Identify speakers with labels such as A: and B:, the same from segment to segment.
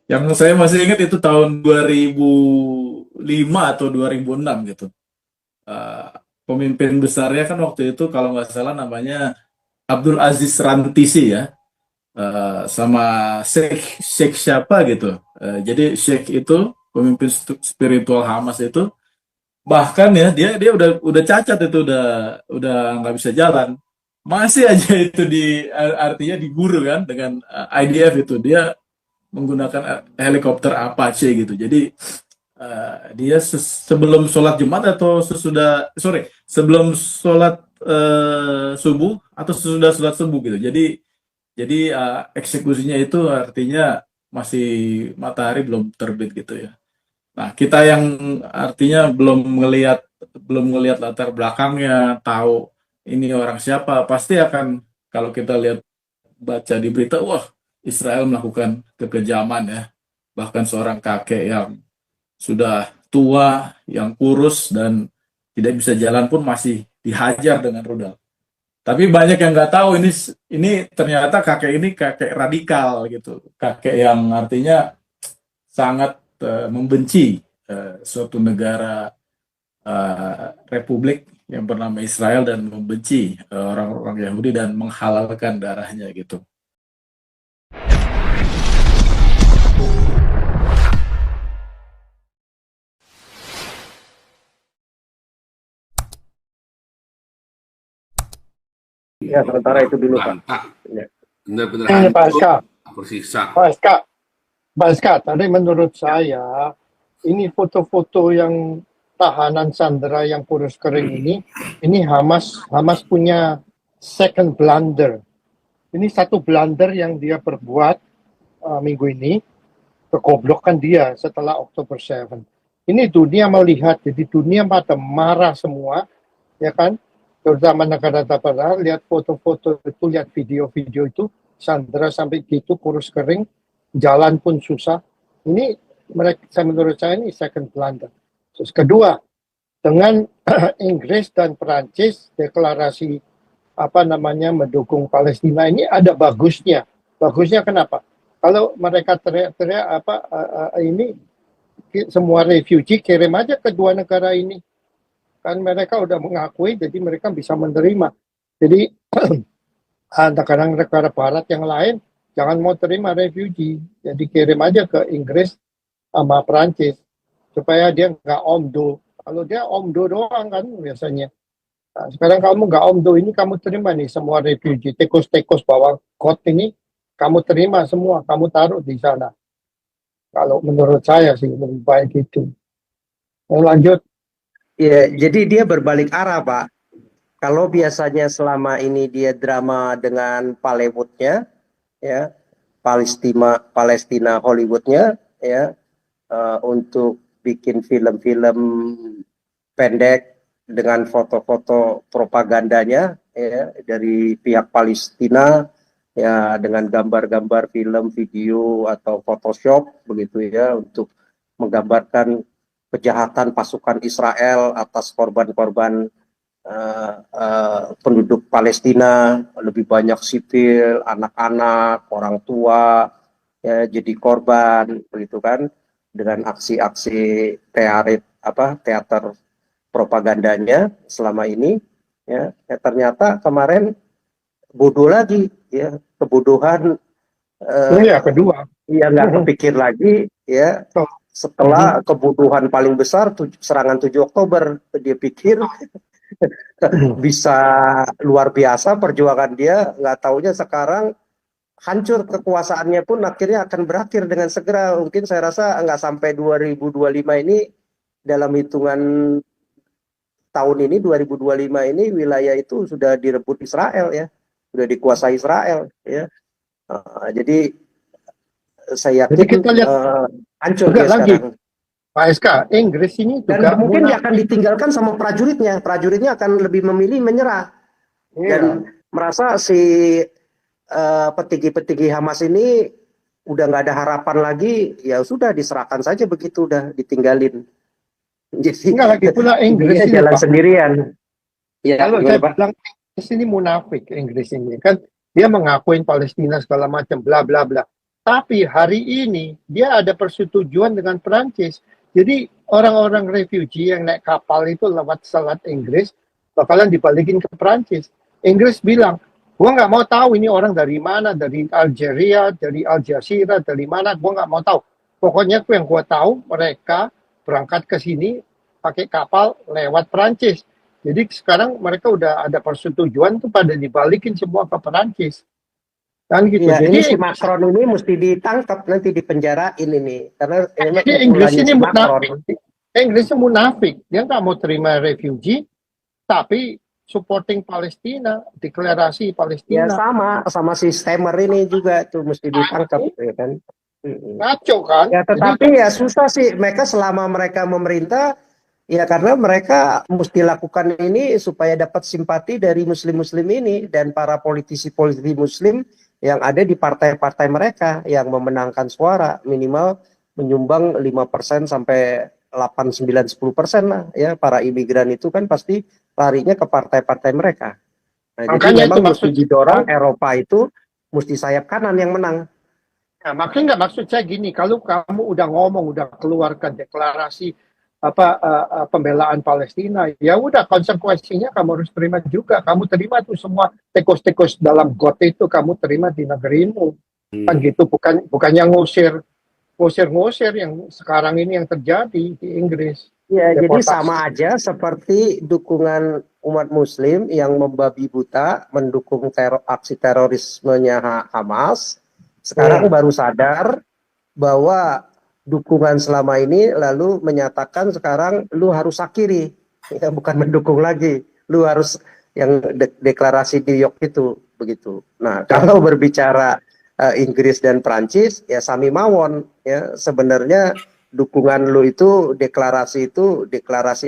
A: Yang saya masih ingat itu tahun 2005 atau 2006 gitu. Eh, Pemimpin besarnya kan waktu itu kalau nggak salah namanya Abdul Aziz Rantisi ya. Sama Sheikh Sheikh siapa gitu. Jadi Sheikh itu pemimpin spiritual Hamas itu, bahkan ya dia udah cacat itu, udah nggak bisa jalan, masih aja itu artinya diburu kan dengan IDF itu. Dia menggunakan helikopter Apache gitu. Jadi dia sebelum sholat Jumat atau sesudah, sorry, sebelum sholat subuh atau sesudah sholat subuh gitu. Jadi eksekusinya itu artinya masih matahari belum terbit gitu ya. Nah, kita yang artinya belum ngelihat latar belakangnya, tahu ini orang siapa, pasti akan, kalau kita lihat baca di berita, wah, Israel melakukan kekejaman ya. Bahkan seorang kakek yang sudah tua, yang kurus dan tidak bisa jalan pun masih dihajar dengan rudal. Tapi banyak yang nggak tahu ini ternyata kakek ini kakek radikal gitu, kakek yang artinya sangat membenci suatu negara republik yang bernama Israel dan membenci orang-orang Yahudi dan menghalalkan darahnya gitu.
B: Ya, sementara itu dulu, Pak.
C: Berantak,
B: Ya.
C: benar-benar
D: Ini Pak SK,
C: hancur, bersiksa.
D: Pak SK, tadi menurut saya ini foto-foto yang tahanan Sandera yang kurus kering ini Hamas punya second blunder. Ini satu blunder yang dia perbuat minggu ini, kegoblokan dia setelah Oktober 7. Ini dunia melihat, jadi dunia pada marah semua, ya kan? Terutama negara barat, lihat foto-foto itu, lihat video-video itu, Sandra sampai gitu kurus kering, jalan pun susah. Ini menurut saya ini second blunder. Terus kedua, dengan Inggris dan Perancis deklarasi mendukung Palestina, ini ada bagusnya. Bagusnya kenapa? Kalau mereka teriak-teriak ini semua refugee kirim aja ke dua negara ini. Kan mereka udah mengakui, jadi mereka bisa menerima. Jadi negara-negara barat yang lain jangan mau terima refugee, jadi kirim aja ke Inggris sama Prancis supaya dia nggak omdo. Kalau dia omdo doang kan biasanya. Nah, sekarang kamu nggak omdo, ini kamu terima nih semua refugee, tikus-tikus bawa kot ini kamu terima semua, kamu taruh di sana. Kalau menurut saya sih lebih baik itu. Lanjut.
B: Ya, jadi dia berbalik arah, Pak. Kalau biasanya selama ini dia drama dengan Hollywoodnya, ya, Palestina Hollywoodnya, ya, untuk bikin film-film pendek dengan foto-foto propagandanya, ya, dari pihak Palestina, ya, dengan gambar-gambar film, video atau Photoshop begitu ya, untuk menggambarkan kejahatan pasukan Israel atas korban-korban penduduk Palestina, lebih banyak sipil, anak-anak, orang tua, ya, jadi korban, begitu kan, dengan aksi-aksi teater propagandanya selama ini, ya, ternyata kemarin bodoh lagi, ya, kebodohan
D: Ya kedua.
B: yang nggak kepikir lagi, ya, setelah kebutuhan paling besar serangan 7 Oktober, dia pikir bisa luar biasa perjuangan dia, nggak taunya sekarang hancur kekuasaannya pun akhirnya akan berakhir dengan segera. Mungkin saya rasa nggak sampai 2025 ini, dalam hitungan tahun ini 2025 ini wilayah itu sudah direbut Israel, ya, sudah dikuasai Israel, ya. Jadi saya yakin
D: Jadi kita lihat
B: hancur
D: juga
B: dia
D: lagi,
B: sekarang.
D: Pak SK, Inggris ini
B: Dan
D: juga
B: mungkin dia akan ditinggalkan sama prajuritnya. Prajuritnya akan lebih memilih menyerah. Dan merasa si petinggi-petinggi Hamas ini udah nggak ada harapan lagi, ya sudah diserahkan saja begitu, udah ditinggalin. Jadi
D: enggak lagi pula Inggris ini,
B: jalan
D: Pak.
B: sendirian. Ya,
D: Kalau
B: gimana,
D: saya
B: Pak?
D: bilang Inggris ini munafik, Inggris ini kan dia mengakuin Palestina segala macam bla bla bla. Tapi hari ini dia ada persetujuan dengan Perancis. Jadi orang-orang refugee yang naik kapal itu lewat Selat Inggris bakalan dibalikin ke Perancis. Inggris bilang, gua nggak mau tahu ini orang dari mana, dari Algeria, dari Aljazeera, dari mana, gua nggak mau tahu. Pokoknya yang gua tahu mereka berangkat ke sini pakai kapal lewat Perancis. Jadi sekarang mereka udah ada persetujuan tuh pada dibalikin semua ke Perancis. Kan gitu.
B: Iya, ini
D: Jadi
B: si Macron ini mesti ditangkap, nanti dipenjarain ini, karena ini
D: jadi Inggris
B: ulahnya
D: ini
B: si Macron.
D: munafik. Inggris ini munafik. Dia nggak mau terima refugee, tapi supporting Palestina, deklarasi
B: Ya
D: Palestina.
B: sama si Stemmer ini juga tuh mesti ditangkap, ya kan.
D: Ngaco kan?
B: Ya
D: Jadi
B: tetapi ya susah sih mereka selama mereka memerintah, ya karena mereka mesti lakukan ini supaya dapat simpati dari muslim-muslim ini dan para politisi-politisi muslim yang ada di partai-partai mereka yang memenangkan suara minimal menyumbang 5% sampai 8, 9, 10% lah ya. Para imigran itu kan pasti larinya ke partai-partai mereka. Nah, jadi
D: makanya itu
B: memang mesti
D: maksud
B: didorong Eropa itu mesti sayap kanan yang menang.
D: Nah, makanya nggak maksud saya gini, kalau kamu udah ngomong, udah keluarkan deklarasi pembelaan Palestina, ya udah konsekuensinya kamu harus terima juga. Kamu terima tuh semua tikus-tikus dalam got itu kamu terima di negerimu. Kan gitu, bukan yang ngusir yang sekarang ini yang terjadi di Inggris.
B: Ya, jadi
D: Deportasi.
B: sama aja seperti dukungan umat Muslim yang membabi buta mendukung aksi terorismenya Hamas. Sekarang baru sadar bahwa dukungan selama ini lalu menyatakan sekarang lu harus akhiri, ya, bukan mendukung lagi. Lu harus yang deklarasi New York itu begitu. Nah, kalau berbicara Inggris dan Prancis, ya sami mawon. Ya, sebenarnya dukungan lu itu deklarasi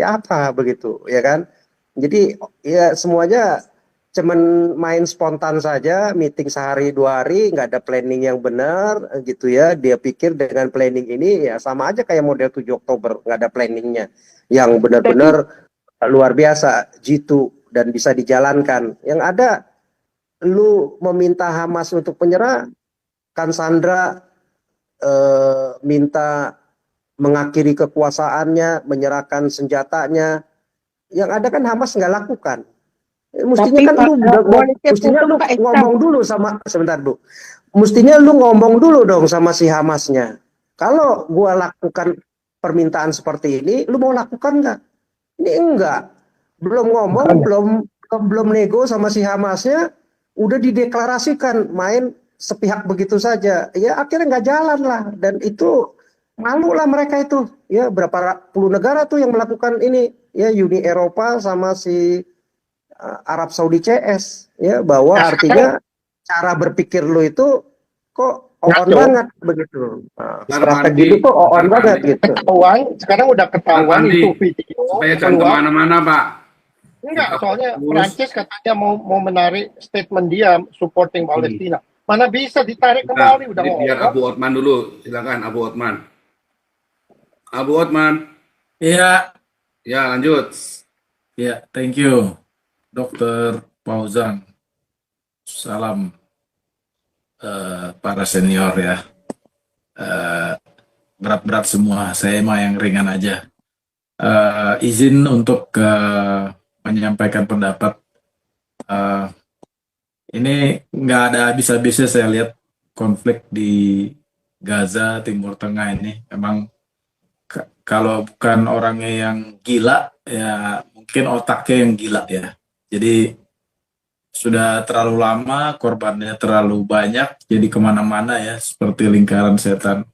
B: apa begitu, ya kan? Jadi ya semuanya cuman main spontan saja, meeting sehari 2 hari, nggak ada planning yang benar gitu ya. Dia pikir dengan planning ini ya sama aja kayak model 7 Oktober, nggak ada planningnya yang benar-benar luar biasa, jitu dan bisa dijalankan. Yang ada lu meminta Hamas untuk menyerah, kan Sandra minta mengakhiri kekuasaannya, menyerahkan senjatanya. Yang ada kan Hamas nggak lakukan. Mestinya kan lu mestinya lu ngomong dulu sama sebentar Bu. Mestinya lu ngomong dulu dong sama si Hamasnya. Kalau gua lakukan permintaan seperti ini, lu mau lakukan nggak? Ini enggak. Belum ngomong, belum nego sama si Hamasnya, udah dideklarasikan main sepihak begitu saja. Ya akhirnya nggak jalan lah, dan itu malu lah mereka itu. Ya berapa puluh negara tuh yang melakukan ini. Ya Uni Eropa sama si Arab Saudi CS, ya bahwa artinya cara berpikir lu itu kok on banget begitu. Nah, strategi itu kok on banget gitu.
D: Sekarang udah ketahuan itu video.
C: Supaya jangan kemana-mana, Pak.
D: Enggak, soalnya Prancis katanya mau menarik statement dia supporting Palestina. Mana bisa ditarik kembali, udah ngomong.
C: Biar Abu Otman dulu, silakan Abu Otman. Abu Otman.
A: Iya,
C: Ya, lanjut.
A: ya, thank you, Dokter Fauzan. Salam para senior ya. Berat-berat semua, saya mah yang ringan aja. Izin untuk menyampaikan pendapat. Ini nggak ada habis-habisnya saya lihat konflik di Gaza, Timur Tengah ini. Memang kalau bukan orangnya yang gila, ya mungkin otaknya yang gila ya. Jadi sudah terlalu lama, korbannya terlalu banyak, jadi kemana-mana ya, seperti lingkaran setan.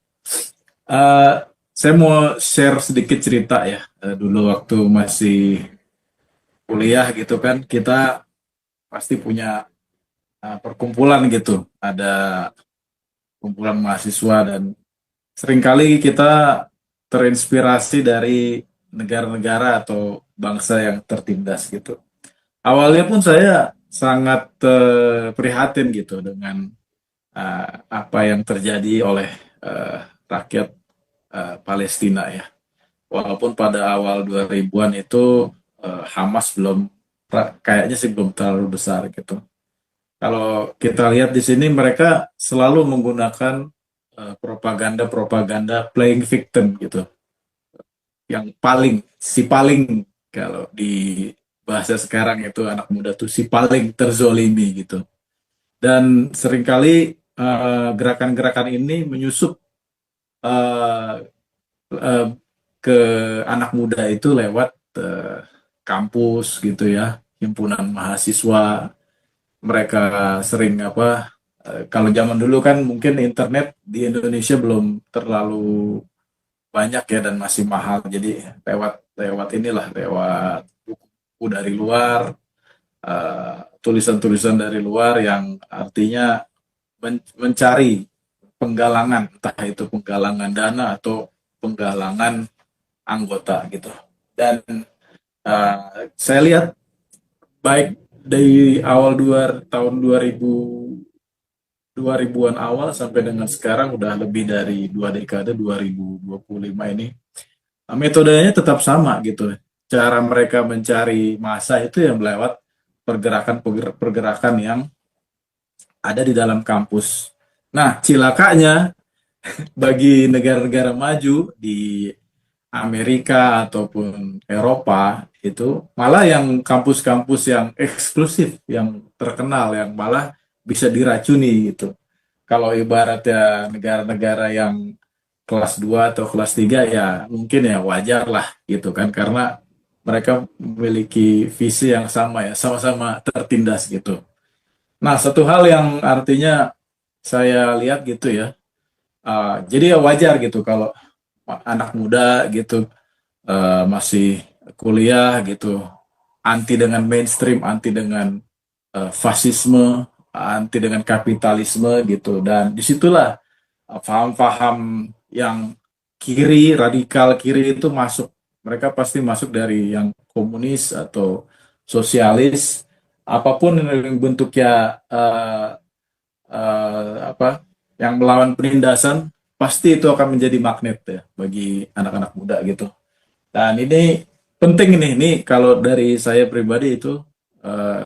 A: Saya mau share sedikit cerita ya. Dulu waktu masih kuliah gitu kan, kita pasti punya perkumpulan gitu. Ada kumpulan mahasiswa dan seringkali kita terinspirasi dari negara-negara atau bangsa yang tertindas gitu. Awalnya pun saya sangat prihatin gitu dengan apa yang terjadi oleh rakyat Palestina ya. Walaupun pada awal 2000-an itu Hamas kayaknya sih belum terlalu besar gitu. Kalau kita lihat di sini mereka selalu menggunakan propaganda-propaganda playing victim gitu. Yang si paling kalau di bahasa sekarang itu anak muda tuh si paling terzolimi gitu. Dan seringkali gerakan-gerakan ini menyusup eh, eh, ke anak muda itu lewat kampus gitu ya, himpunan mahasiswa. Mereka sering kalau zaman dulu kan mungkin internet di Indonesia belum terlalu banyak ya dan masih mahal. Jadi lewat buku dari luar, tulisan-tulisan dari luar yang artinya mencari penggalangan, entah itu penggalangan dana atau penggalangan anggota gitu. Dan saya lihat baik dari awal tahun 2000-an awal sampai dengan sekarang udah lebih dari 2 dekade 2025 ini, metodenya tetap sama gitu. Cara mereka mencari massa itu yang lewat pergerakan yang ada di dalam kampus. Nah, cilakanya bagi negara-negara maju di Amerika ataupun Eropa itu malah yang kampus-kampus yang eksklusif, yang terkenal, yang malah bisa diracuni gitu. Kalau ibaratnya negara-negara yang kelas 2 atau kelas 3 ya mungkin ya wajar lah gitu kan, karena mereka memiliki visi yang sama ya, sama-sama tertindas gitu. Nah, satu hal yang artinya saya lihat gitu ya, jadi ya wajar gitu kalau anak muda gitu masih kuliah gitu, anti dengan mainstream, anti dengan fasisme, anti dengan kapitalisme gitu. Dan disitulah paham-paham yang kiri, radikal kiri itu masuk. Mereka pasti masuk dari yang komunis atau sosialis, apapun yang bentuknya yang melawan penindasan, pasti itu akan menjadi magnet ya bagi anak-anak muda gitu. Dan ini penting ini kalau dari saya pribadi itu, eh,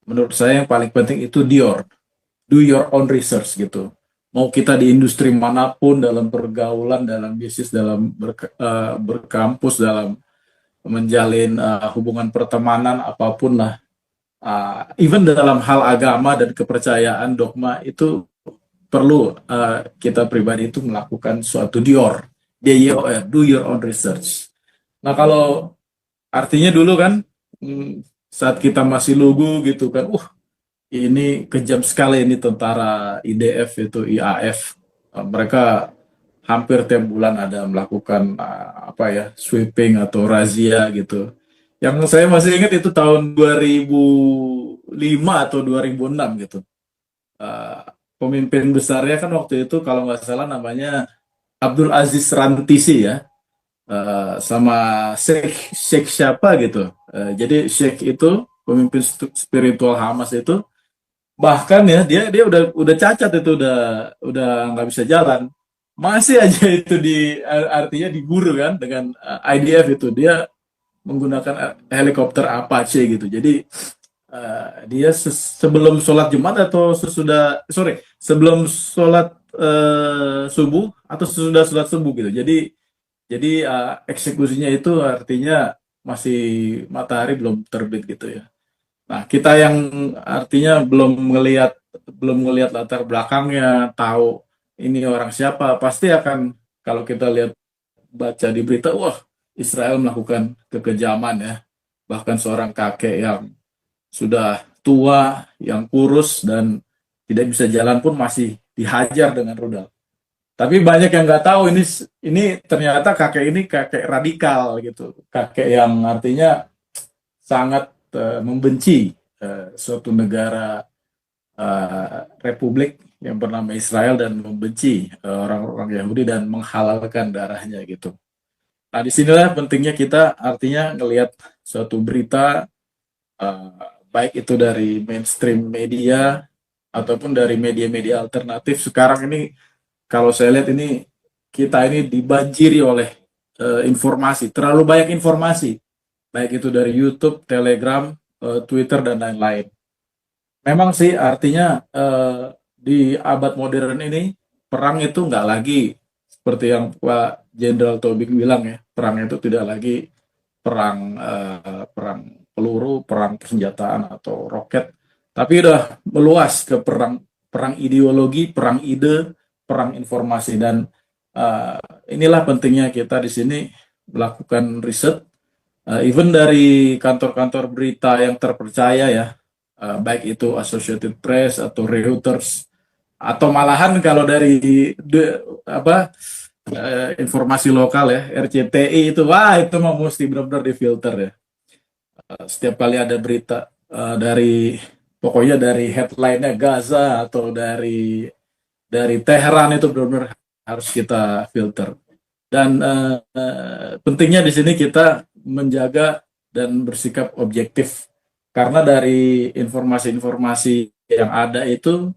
A: menurut saya yang paling penting itu do your own research gitu. Mau kita di industri manapun, dalam pergaulan, dalam bisnis, dalam berkampus, dalam menjalin hubungan pertemanan, apapun lah. Even dalam hal agama dan kepercayaan dogma itu perlu kita pribadi itu melakukan suatu do your own research. Nah, kalau artinya dulu kan saat kita masih lugu gitu kan, ini kejam sekali ini tentara IDF itu IAF. Mereka hampir tiap bulan ada melakukan sweeping atau razia gitu. Yang saya masih ingat itu tahun 2005 atau 2006 gitu. Uh, Pemimpin besarnya kan waktu itu kalau nggak salah namanya Abdul Aziz Rantisi ya. Sama Sheikh siapa gitu. Jadi Sheikh itu pemimpin spiritual Hamas itu, bahkan ya dia udah cacat, itu udah nggak bisa jalan, masih aja itu artinya diburu kan dengan IDF itu. Dia menggunakan helikopter Apache gitu. Jadi dia sebelum sholat Jumat atau sebelum sholat subuh atau sesudah sholat subuh gitu. Jadi eksekusinya itu artinya masih matahari belum terbit gitu ya. Nah, kita yang artinya belum ngelihat latar belakangnya, tahu ini orang siapa, pasti akan, kalau kita lihat baca di berita, wah, Israel melakukan kekejaman ya. Bahkan seorang kakek yang sudah tua, yang kurus dan tidak bisa jalan pun masih dihajar dengan rudal. Tapi banyak yang nggak tahu ini ternyata kakek ini kakek radikal gitu, kakek yang artinya sangat membenci suatu negara republik yang bernama Israel dan membenci orang-orang Yahudi dan menghalalkan darahnya gitu. Nah, disinilah pentingnya kita artinya ngelihat suatu berita, baik itu dari mainstream media ataupun dari media-media alternatif. Sekarang ini kalau saya lihat ini kita ini dibanjiri oleh informasi, terlalu banyak informasi, baik itu dari YouTube, Telegram, Twitter dan lain-lain. Memang sih artinya di abad modern ini perang itu nggak lagi seperti yang Pak Jenderal Tobing bilang ya, perang itu tidak lagi perang peluru, perang persenjataan atau roket, tapi udah meluas ke perang ideologi, perang ide, perang informasi. Dan inilah pentingnya kita di sini melakukan riset, even dari kantor-kantor berita yang terpercaya ya, baik itu Associated Press atau Reuters, atau malahan kalau dari informasi lokal ya, RCTI itu, wah itu mah mesti benar-benar difilter ya. Setiap kali ada berita pokoknya dari headline-nya Gaza atau dari Teheran, itu benar-benar harus kita filter. Dan pentingnya di sini kita menjaga dan bersikap objektif, karena dari informasi-informasi yang ada itu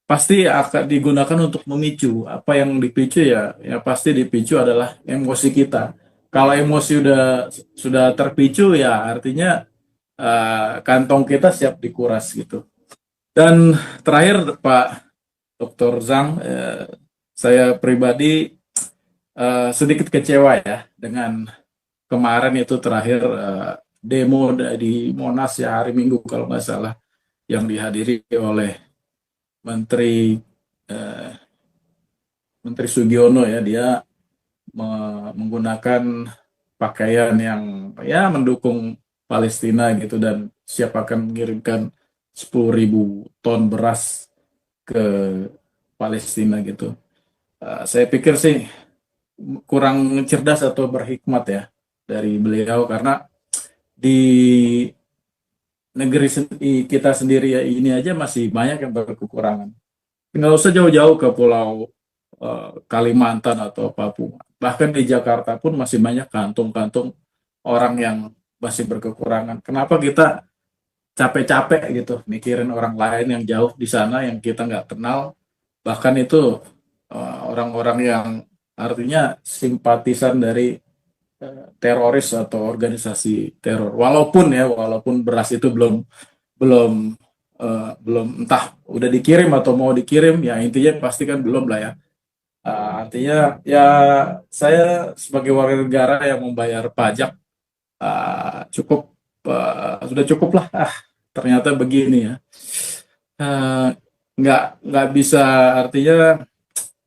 A: pasti akan digunakan untuk memicu. Apa yang dipicu ya pasti dipicu adalah emosi kita. Kalau emosi sudah terpicu ya artinya kantong kita siap dikuras gitu. Dan terakhir Pak Dr. Zhang, saya pribadi sedikit kecewa ya dengan kemarin itu terakhir demo di Monas ya, hari Minggu kalau nggak salah, yang dihadiri oleh Menteri Sugiono ya. Dia menggunakan pakaian yang ya mendukung Palestina gitu, dan siap akan mengirimkan 10.000 ton beras ke Palestina gitu. Saya pikir sih kurang cerdas atau berhikmat ya dari beliau, karena di negeri kita sendiri ya ini aja masih banyak yang berkekurangan. Nggak usah jauh-jauh ke pulau Kalimantan atau Papua. Bahkan di Jakarta pun masih banyak kantung-kantung orang yang masih berkekurangan. Kenapa kita capek-capek gitu mikirin orang lain yang jauh di sana yang kita nggak kenal, bahkan itu orang-orang yang artinya simpatisan dari teroris atau organisasi teror. Walaupun beras itu belum entah udah dikirim atau mau dikirim, ya intinya pasti kan belum lah ya. Artinya ya saya sebagai warga negara yang membayar pajak sudah cukup lah. Ternyata begini ya. Nggak bisa, artinya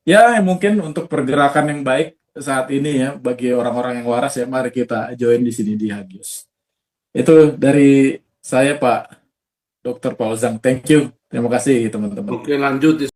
A: ya mungkin untuk pergerakan yang baik saat ini ya bagi orang-orang yang waras ya, mari kita join di sini di Hagios. Itu dari saya Pak Dr. Paul Zhang. Thank you. Terima kasih teman-teman.
C: Oke, lanjut.